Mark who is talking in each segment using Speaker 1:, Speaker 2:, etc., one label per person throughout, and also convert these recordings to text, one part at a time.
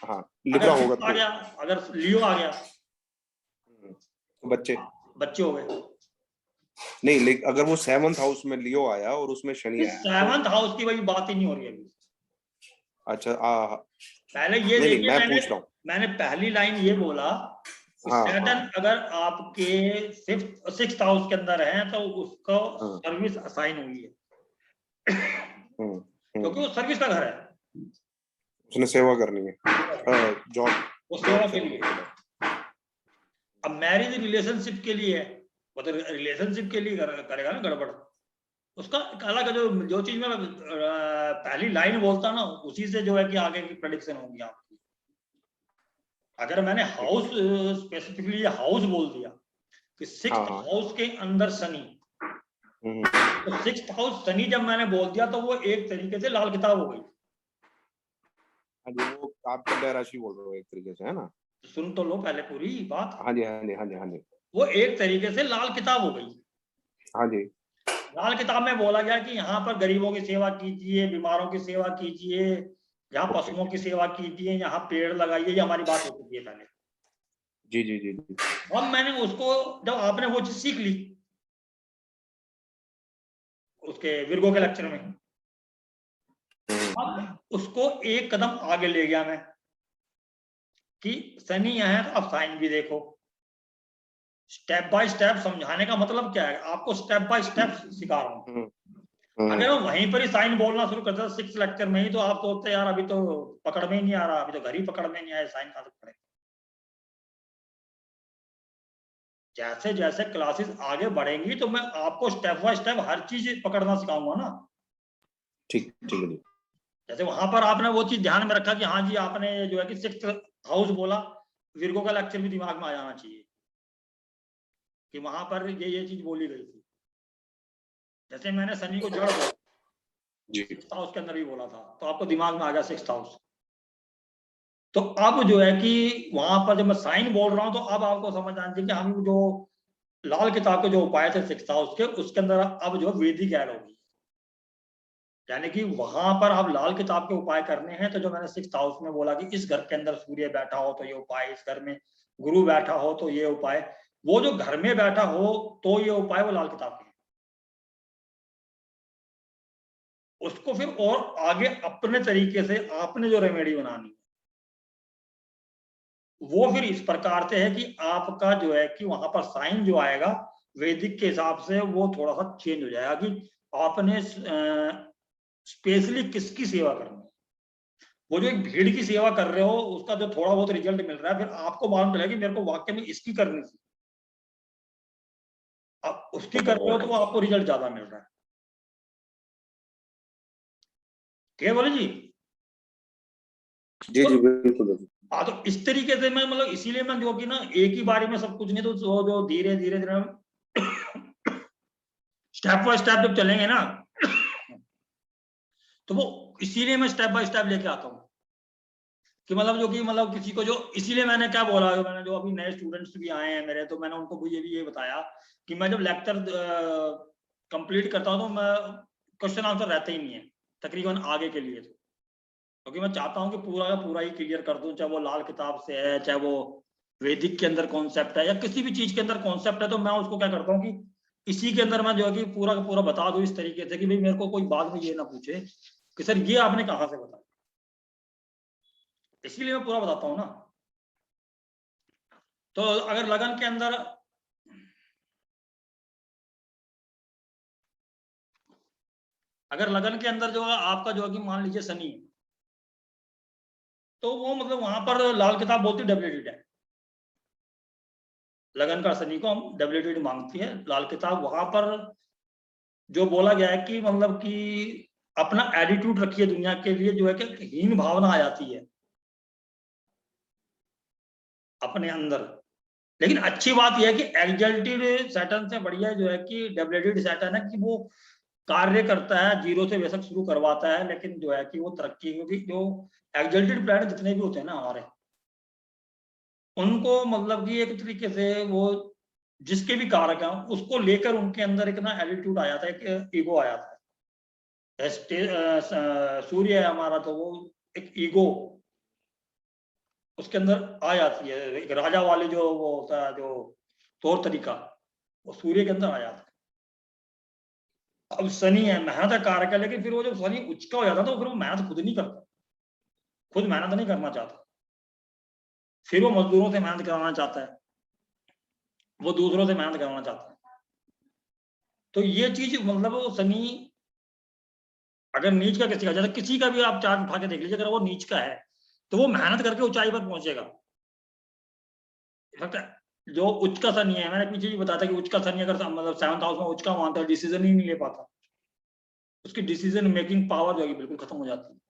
Speaker 1: हाँ लिख रहा होगा
Speaker 2: आ गया, अगर लियो आ गया
Speaker 1: तो बच्चे
Speaker 2: हो गए।
Speaker 1: नहीं, अगर वो 7th हाउस में लियो आया और उसमें शनि आया,
Speaker 2: 7th हाउस की वही बात ही नहीं हो रही अभी।
Speaker 1: अच्छा
Speaker 2: पहले ये
Speaker 1: नहीं,
Speaker 2: देखिए,
Speaker 1: मैं पूछ रहा हूँ,
Speaker 2: मैंने पहली लाइन ये बोला कि सैटर्न अगर आपके 6th हाउस के अंदर है तो उसको सर्विस असाइन हुई है, क्योंकि वो सर्विस का घर है,
Speaker 1: उसने सेवा करनी है, जॉब,
Speaker 2: वो सेवा के लिए। अब मैरिज रिलेशनशिप के लिए है, वो तो रिलेशनशिप के लिए करेगा ना गड़बड़। उसका अलग जो चीज में पहली लाइन बोलता ना, उसी से जो है कि आगे की प्रेडिक्शन होगी आपकी। अगर मैंने हाउस स्पेसिफिकली हाउस बोल दिया कि 6th हाउस के अंदर शनि, तो 6th हाउस शनि जब मैंने बोल दिया तो वो एक तरीके से लाल किताब हो गई।
Speaker 1: वो आप कन्या राशि बोल रहे हो एक तरीके से, है ना?
Speaker 2: सुन तो लो पहले पूरी बात।
Speaker 1: हाँ जी, हाँ जी, हाँ जी, हाँ जी।
Speaker 2: वो एक तरीके से लाल किताब हो गई।
Speaker 1: हाँ जी।
Speaker 2: लाल किताब में बोला गया कि यहाँ पर गरीबों की सेवा कीजिए, बीमारों की सेवा कीजिए, यहाँ पशुओं की सेवा कीजिए, यहाँ पेड़ लगाइए, ये हमारी बात हो चुकी है पहले।
Speaker 1: जी जी जी जी।
Speaker 2: अब मैंने उसको, जब आपने वो चीज सीख ली उसके विर्गो के लेक्चर में, अब उसको एक कदम आगे ले गया मैं कि शनि यहाँ है तो अब साइन भी देखो। स्टेप बाय स्टेप समझाने का मतलब क्या है, आपको स्टेप बाय स्टेप सिखा रहा हूँ। अगर हम वहीं पर ही साइन बोलना शुरू करते 6th लेक्चर में ही, तो आप सोचते यार अभी तो पकड़ में ही नहीं आ रहा, अभी तो घर ही पकड़ में नहीं आया, साइन कहां से पकड़े। जैसे जैसे क्लासेस आगे बढ़ेंगी तो मैं आपको स्टेप बाय स्टेप हर चीज पकड़ना सिखाऊंगा ना।
Speaker 1: ठीक ठीक है।
Speaker 2: जैसे वहां पर आपने वो चीज ध्यान में रखा कि हाँ जी आपने जो है कि 6th हाउस बोला, विर्गो का लेक्चर भी दिमाग में आ जाना चाहिए कि वहां पर ये चीज बोली गई थी। जैसे मैंने शनि को जड़ बोला, 6th हाउस के अंदर भी बोला था, तो आपको दिमाग में आ गया 6th हाउस। तो अब जो है कि वहां पर जब मैं साइन बोल रहा हूं तो अब आपको समझ आना चाहिए कि हम जो लाल किताब के जो उपाय थे 6th हाउस के, उसके अंदर अब जो वैदिक ऐड होगी, यानी कि वहां पर आप लाल किताब के उपाय करने हैं। तो जो मैंने 6th हाउस में बोला कि इस घर के अंदर सूर्य बैठा हो तो ये उपाय, इस घर में गुरु बैठा हो तो ये उपाय, वो जो घर में बैठा हो तो ये उपाय, वो लाल किताब के हैं। उसको फिर और आगे अपने तरीके से आपने जो रेमेडी बनानी है वो फिर इस प्रकार से है कि आपका जो है कि वहां पर साइन जो आएगा वैदिक के हिसाब से वो थोड़ा सा चेंज हो जाएगा कि आपने स्पेशली किसकी सेवा करनी है। वो जो एक भीड़ की सेवा कर रहे हो उसका जो थोड़ा बहुत रिजल्ट मिल रहा है, फिर आपको मालूम चलेगा कि मेरे को वाकई में इसकी करनी थी। अब उसकी कर रहे हो तो वो आपको रिजल्ट ज्यादा मिल रहा है। क्या बोले जी?
Speaker 1: जी जी बिल्कुल।
Speaker 2: हाँ, तो इस तरीके से मैं मतलब इसीलिए मैं जो कि ना एक ही बारी में सब कुछ नहीं, तो जो धीरे धीरे धीरे स्टेप बाय स्टेप जब चलेंगे ना तो वो इसीलिए मैं स्टेप बाय स्टेप लेके आता हूँ कि मतलब जो कि मतलब किसी को जो, इसीलिए मैंने क्या बोला, मैंने जो अभी नए स्टूडेंट्स भी आए हैं मेरे, तो मैंने उनको ये बताया कि मैं जब लेक्चर कंप्लीट करता हूँ तो मैं क्वेश्चन आंसर रहते ही नहीं है तकरीबन आगे के लिए, तो क्योंकि मैं चाहता हूँ कि पूरा का पूरा ही क्लियर कर दूं, चाहे वो लाल किताब से है, चाहे वो वैदिक के अंदर कॉन्सेप्ट है, या किसी भी चीज के अंदर कॉन्सेप्ट है, तो मैं उसको क्या करता हूँ कि इसी के अंदर मैं जो है कि पूरा का पूरा बता दूं इस तरीके से कि भाई मेरे को कोई बाद में ये ना पूछे कि सर ये आपने कहाँ से बताया। इसीलिए मैं पूरा बताता हूँ ना। तो अगर लगन के अंदर जो है आपका जो है कि मान लीजिए शनि, तो वो मतलब वहां पर लाल किताब बोलती डब्ल्यूडी है, लगन का शनि को हम डब्ल्यूडी मांगती है लाल किताब। वहां पर जो बोला गया है कि मतलब कि अपना एटीट्यूड रखिए दुनिया के लिए, जो है कि हीन भावना आ जाती है अपने अंदर। लेकिन अच्छी बात यह है कि एग्जल्टेड सैटर्न से बढ़िया जो है कि डब्ल्यूडी सैटर्न है कि वो कार्य करता है, जीरो से बेशक शुरू करवाता है, लेकिन जो है कि वो तरक्की, क्योंकि जो एग्जल्टेड प्लैनेट जितने भी होते हैं ना हमारे, उनको मतलब कि एक तरीके से वो जिसके भी कारक हैं उसको लेकर उनके अंदर एक ना एटीट्यूड आ जाता है, एक ईगो आ जाता है। सूर्य है हमारा तो वो एक ईगो उसके अंदर आ जाती है, एक राजा वाली जो वो होता है जो तौर तरीका, वो सूर्य के अंदर आ जाता है। अब शनि है मेहनत का कारक है, लेकिन फिर वो जब शनि उच्च का हो जाता है तो फिर वो मेहनत खुद नहीं करता, खुद मेहनत नहीं करना चाहता, फिर वो मजदूरों से मेहनत कराना चाहता है, वो दूसरों से मेहनत करवाना चाहता है। तो ये चीज मतलब वो शनि अगर नीच का किसी का, जैसे किसी का भी आप चार्ट उठा के देख लीजिए, अगर वो नीच का है तो वो मेहनत करके ऊंचाई पर पहुंचेगा। जो उच्च का शनि है, मैंने पीछे भी बताया था कि उच्च का शनि अगर मतलब 7th हाउस में उच्च का मानता है, डिसीजन ही नहीं ले पाता, उसकी डिसीजन मेकिंग पावर जो है बिल्कुल खत्म हो जाती है।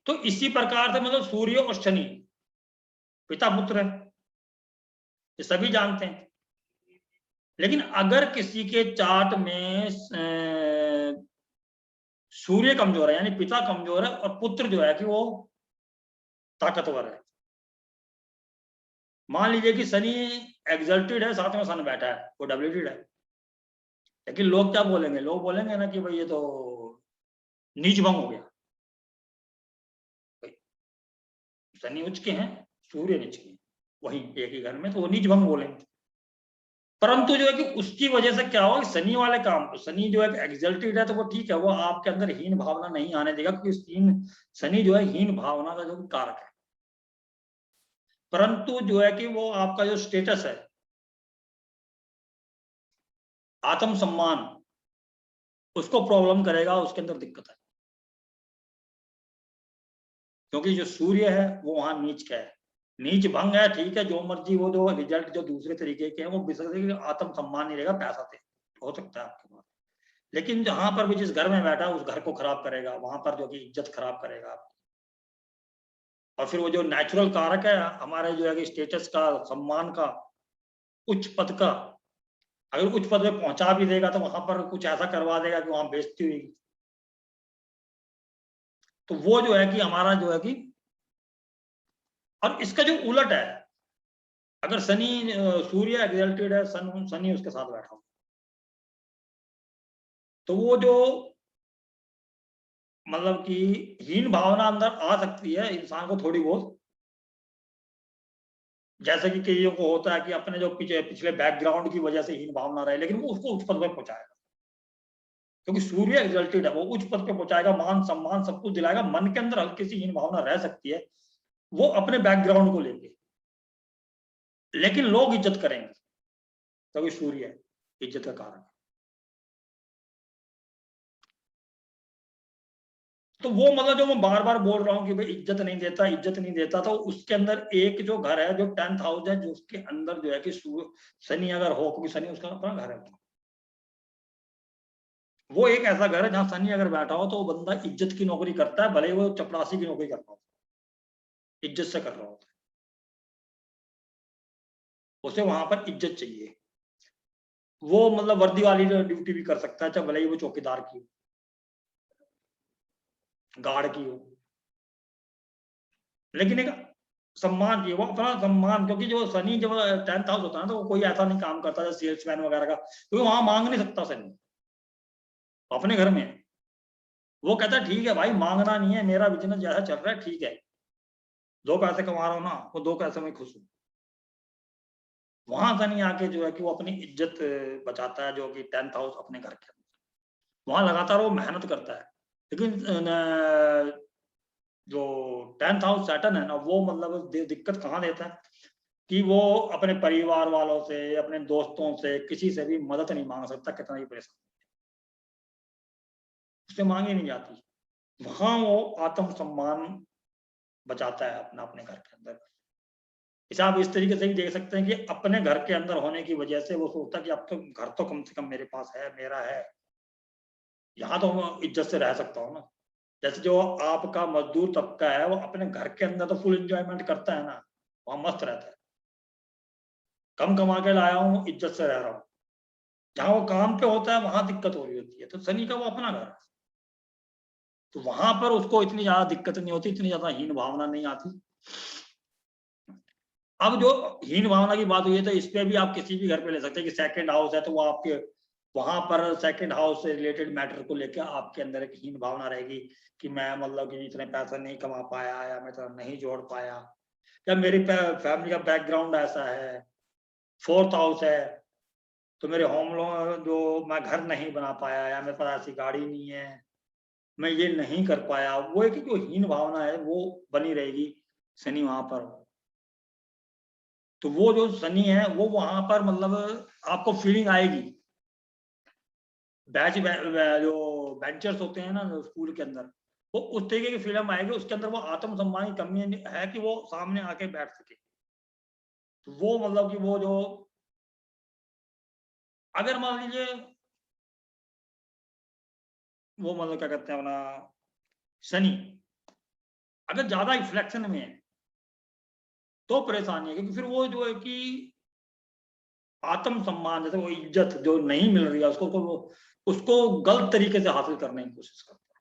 Speaker 2: तो इसी प्रकार से मतलब सूर्य और शनि पिता पुत्र है, ये सभी जानते हैं। लेकिन अगर किसी के चार्ट में सूर्य कमजोर है, यानी पिता कमजोर है, और पुत्र जो है कि वो ताकतवर है, मान लीजिए कि शनि एग्जल्टेड है, साथ में सन बैठा है, वो डब्लेटेड है, लेकिन लोग क्या बोलेंगे, लोग बोलेंगे ना कि भाई ये तो नीच भंग हो गया, शनि उच्च के हैं, सूर्य नीच के हैं, वही एक ही घर में, तो वो नीच भंग बोलेंगे। परंतु जो है कि उसकी वजह से क्या होगा, शनि वाले काम को, शनि जो है एग्जल्टेड है तो वो ठीक है, वो आपके अंदर हीन भावना नहीं आने देगा, क्योंकि शनि जो है हीन भावना का जो कारक है। परंतु जो है कि वो आपका जो स्टेटस है, आत्मसम्मान, उसको प्रॉब्लम करेगा, उसके अंदर दिक्कत है, क्योंकि जो सूर्य है वो वहां नीच का है, नीच भंग है, ठीक है, जो मर्जी वो जो रिजल्ट जो दूसरे तरीके के हैं वो आत्मसम्मान नहीं रहेगा, पैसा से हो सकता है आपके पास, लेकिन जहां पर भी जिस घर में बैठा उस घर को खराब करेगा, वहां पर जो कि इज्जत खराब करेगा। और फिर वो जो नेचुरल कारक है हमारे जो है कि स्टेटस का, सम्मान का, उच्च पद का, अगर उच्च पद पे पहुंचा भी देगा तो वहां पर कुछ ऐसा करवा देगा कि वहां बेइज्जती हुई। तो वो जो है कि हमारा जो है कि, और इसका जो उलट है, अगर शनि सूर्य एग्जल्टेड है, शनि उसके साथ बैठा हो, तो वो जो मतलब कि हीन भावना अंदर आ सकती है इंसान को थोड़ी बहुत, जैसे कि कईयों को होता है कि अपने जो पिछले बैकग्राउंड की वजह से हीन भावना रहे, लेकिन वो उसको उच्च पद पर पहुंचाएगा, क्योंकि सूर्य एग्जल्टेड है, वो उच्च पद पे पहुंचाएगा, मान सम्मान सब कुछ दिलाएगा, मन के अंदर हल्की सी हीन भावना रह सकती है वो अपने बैकग्राउंड को लेके, लेकिन लोग इज्जत करेंगे, क्योंकि सूर्य है इज्जत का कारण। तो वो मतलब जो मैं बार बार बोल रहा हूँ कि भाई इज्जत नहीं देता, इज्जत नहीं देता, तो उसके अंदर एक जो घर है जो 10th हाउस है, जो उसके अंदर जो है कि शनि अगर हो, क्योंकि शनि उसका अपना घर है, वो एक ऐसा घर है जहां शनि अगर बैठा हो तो वो बंदा इज्जत की नौकरी करता है, भले ही वो चपरासी की नौकरी कर रहा हो, इज्जत से कर रहा होता है, उसे वहां पर इज्जत चाहिए, वो मतलब वर्दी वाली ड्यूटी भी कर सकता है, चाहे भले ही वो चौकीदार की हो, गार्ड की हो, लेकिन एक सम्मान की, वो अपना सम्मान, क्योंकि जो शनि जब 10th हाउस होता है ना, तो वो कोई ऐसा नहीं काम करता जैसे सेल्समैन वगैरह का, क्योंकि वहां मांग नहीं सकता शनि, अपने घर में वो कहता है ठीक है भाई, मांगना नहीं है, मेरा बिजनेस जैसा चल रहा है ठीक है, 2 पैसे कमा रहा हूँ ना, वो 2 पैसे में खुश हूँ। वहां शनि आके जो है कि वो अपनी इज्जत बचाता है, जो कि 10th हाउस अपने घर के अंदर, वहां लगातार वो मेहनत करता है, लेकिन जो 10th हाउस सैटर्न है ना, वो मतलब दिक्कत कहाँ देता है कि वो अपने परिवार वालों से, अपने दोस्तों से, किसी से भी मदद नहीं मांग सकता, कितना ही परेशान, उससे मांगी नहीं जाती, वहां वो आत्मसम्मान बचाता है अपना, अपने घर के अंदर। इसे आप इस तरीके से ही देख सकते हैं कि अपने घर के अंदर होने की वजह से वो सोचता है कि अब तो घर तो कम से कम मेरे पास है, मेरा है, यहाँ तो मैं इज्जत से रह सकता हूँ ना। जैसे जो आपका मजदूर तबका है वो अपने घर के अंदर तो फुल एंजॉयमेंट करता है ना, वहां मस्त रहता है, कम कमा के लाया हूँ, इज्जत से रह रहा हूँ। जहां वो काम पे होता है वहां दिक्कत हो रही होती है, तो शनि का वो अपना घर है, तो वहां पर उसको इतनी ज्यादा दिक्कत नहीं होती, इतनी ज्यादा हीन भावना नहीं आती। अब जो हीन भावना की बात हुई है, तो इस पे भी आप किसी भी घर पे ले सकते हैं कि 2nd हाउस है तो वो आपके वहां पर सेकंड हाउस से रिलेटेड मैटर को लेकर आपके अंदर एक हीन भावना रहेगी कि मैं मतलब कि इतने पैसा नहीं कमा पाया, या मैं इतना नहीं जोड़ पाया, या मेरी फैमिली का बैकग्राउंड ऐसा है। फोर्थ हाउस है तो मेरे होम लोन जो मैं घर नहीं बना पाया, या मेरे पास ऐसी गाड़ी नहीं है, मैं ये नहीं कर पाया, वो एक जो हीन भावना है वो बनी रहेगी शनि वहां पर। तो वो जो शनि है वो वहां पर मतलब आपको फीलिंग आएगी। जो वेंचर्स होते हैं ना स्कूल के अंदर, वो उस तरीके की फिल्म आएगी, उसके अंदर वो आत्मसम्मान की कमी है कि वो सामने आके बैठ सके। तो वो मतलब कि वो जो, अगर मान लीजिए वो मतलब क्या कहते हैं अपना शनि अगर ज्यादा रिफ्लेक्शन में है तो परेशानी है, क्योंकि फिर वो जो है कि आत्मसम्मान, जैसे वो इज्जत जो नहीं मिल रही है उसको गलत तरीके से हासिल करने की कोशिश करता है।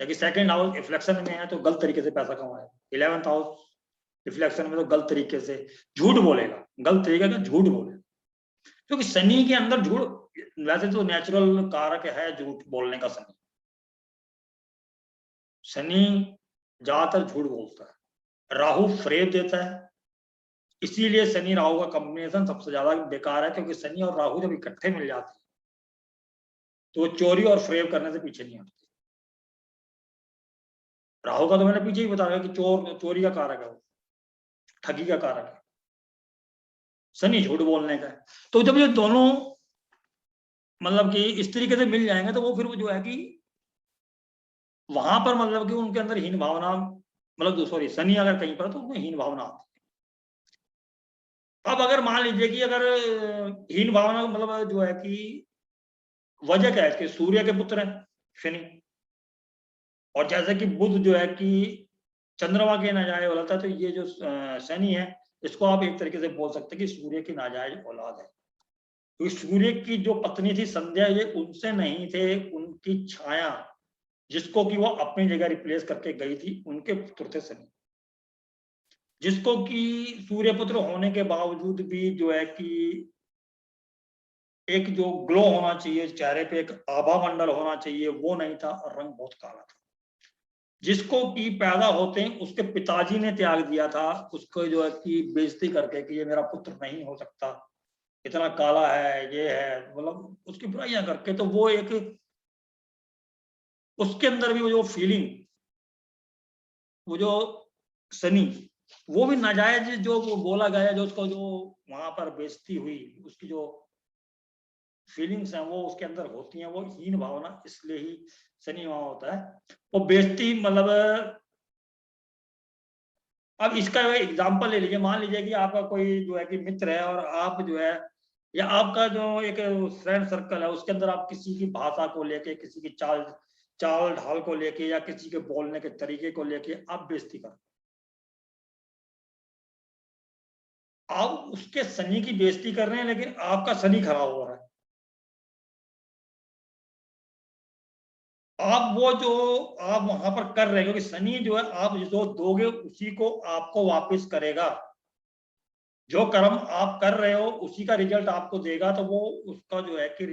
Speaker 2: क्योंकि सेकंड हाउस रिफ्लेक्शन में है तो गलत तरीके से पैसा कमाएगा, 11th हाउस रिफ्लेक्शन में तो गलत तरीके से झूठ बोलेगा, गलत तरीके का झूठ बोलेगा, क्योंकि शनि के अंदर झूठ वैसे तो नेचुरल कारक है झूठ बोलने का। शनि ज्यादातर झूठ बोलता है, राहु फ्रेब देता है, इसीलिए शनि राहु का कॉम्बिनेशन सबसे ज्यादा बेकार है, क्योंकि शनि और राहु जब इकट्ठे मिल जाते हैं तो चोरी और फ्रेब करने से पीछे नहीं हटते। राहु का तो मैंने पीछे ही बताया कि चोरी का कारक है, वो ठगी का कारक है, शनि झूठ बोलने का है। तो जब ये दोनों मतलब कि इस तरीके से मिल जाएंगे तो वो फिर वो जो है कि वहां पर मतलब कि उनके अंदर हीन भावना, मतलब सॉरी शनि अगर कहीं पर तो उनको हीन भावना आती है। अब अगर मान लीजिए कि अगर हीन भावना मतलब जो है कि वजह क्या है इसके, सूर्य के पुत्र हैं शनि, और जैसे कि बुध जो है कि चंद्रमा के नाजायज औलाद था, तो ये जो शनि है इसको आप एक तरीके से बोल सकते हैं कि सूर्य की नाजायज औलाद है। तो सूर्य की जो पत्नी थी संध्या, ये उनसे नहीं थे, उनकी छाया जिसको कि वो अपनी जगह रिप्लेस करके गई थी, उनके पुत्र थे शनि, जिसको कि सूर्य पुत्र होने के बावजूद भी जो है कि एक जो ग्लो होना चाहिए चेहरे पे, एक आभा मंडल होना चाहिए, वो नहीं था और रंग बहुत काला था। जिसको कि पैदा होते हैं उसके पिताजी ने त्याग दिया था, उसको जो है कि बेइज्जती करके कि ये मेरा पुत्र नहीं हो सकता, इतना काला है, ये है, मतलब उसकी बुराइयां करके। तो वो एक उसके अंदर भी वो जो फीलिंग, वो जो शनि, वो भी नाजायज जो वो बोला गया, जो उसको जो वहां पर बेइज्जती हुई, उसकी जो फीलिंग्स हैं वो उसके अंदर होती हैं, वो हीन भावना इसलिए ही शनि वहां होता है। वो बेइज्जती मतलब, अब इसका एग्जाम्पल ले लीजिए, मान लीजिए कि आपका कोई जो है कि मित्र है और आप जो है, या आपका जो एक फ्रेंड सर्कल है उसके अंदर आप किसी की भाषा को लेके, किसी की चाल चाल ढाल को लेके, या किसी के बोलने के तरीके को लेके आप बेइज्जती कर, आप उसके शनि की बेइज्जती कर रहे हैं, लेकिन आपका शनि खराब हो रहा है। आप वो जो आप वहां पर कर रहे हैं, क्योंकि शनि जो है आप जो दोगे उसी को आपको वापस करेगा, जो कर्म आप कर रहे हो उसी का रिजल्ट आपको देगा। तो वो उसका जो है कि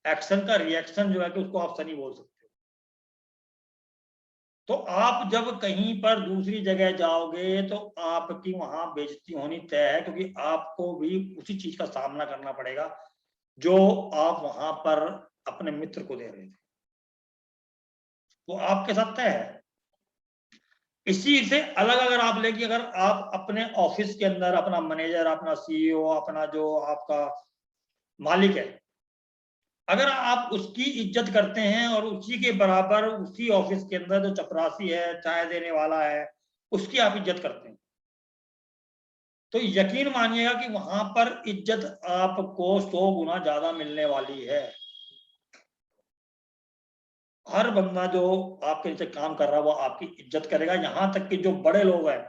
Speaker 2: एक्शन का रिएक्शन जो है कि उसको आप शनि बोल सकते हो। तो आप जब कहीं पर दूसरी जगह जाओगे तो आपकी वहां बेइज्जती होनी तय है, क्योंकि आपको भी उसी चीज का सामना करना पड़ेगा जो आप वहां पर अपने मित्र को दे रहे थे, वो आपके साथ तय है। इसी से अलग अगर आप लेके, अगर आप अपने ऑफिस के अंदर अपना मैनेजर, अपना सीईओ, अपना जो आपका मालिक है, अगर आप उसकी इज्जत करते हैं और उसी के बराबर उसी ऑफिस के अंदर जो चपरासी है, चाय देने वाला है, उसकी आप इज्जत करते हैं, तो यकीन मानिएगा कि वहां पर इज्जत आपको 100 गुना ज्यादा मिलने वाली है। हर बंदा जो आपके नीचे काम कर रहा है वो आपकी इज्जत करेगा, यहां तक कि जो बड़े लोग हैं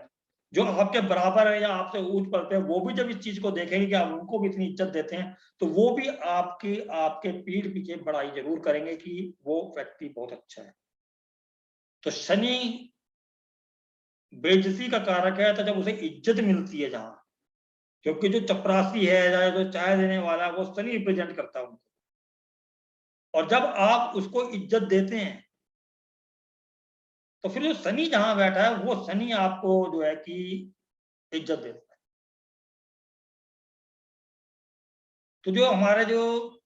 Speaker 2: जो आपके बराबर है या आपसे ऊंच पड़ते हैं, वो भी जब इस चीज को देखेंगे कि आप उनको भी इतनी इज्जत देते हैं, तो वो भी आपके पीठ पीछे बड़ाई जरूर करेंगे कि वो व्यक्ति बहुत अच्छा है। तो शनि बेइज्जती का कारक है, तो जब उसे इज्जत मिलती है जहां, क्योंकि जो चपरासी है या जो चाय देने वाला है वो शनि रिप्रेजेंट करता है उनको। और जब आप उसको इज्जत देते हैं तो फिर जो शनि जहां बैठा है वो शनि आपको जो है कि इज्जत देता है। तो जो हमारे जो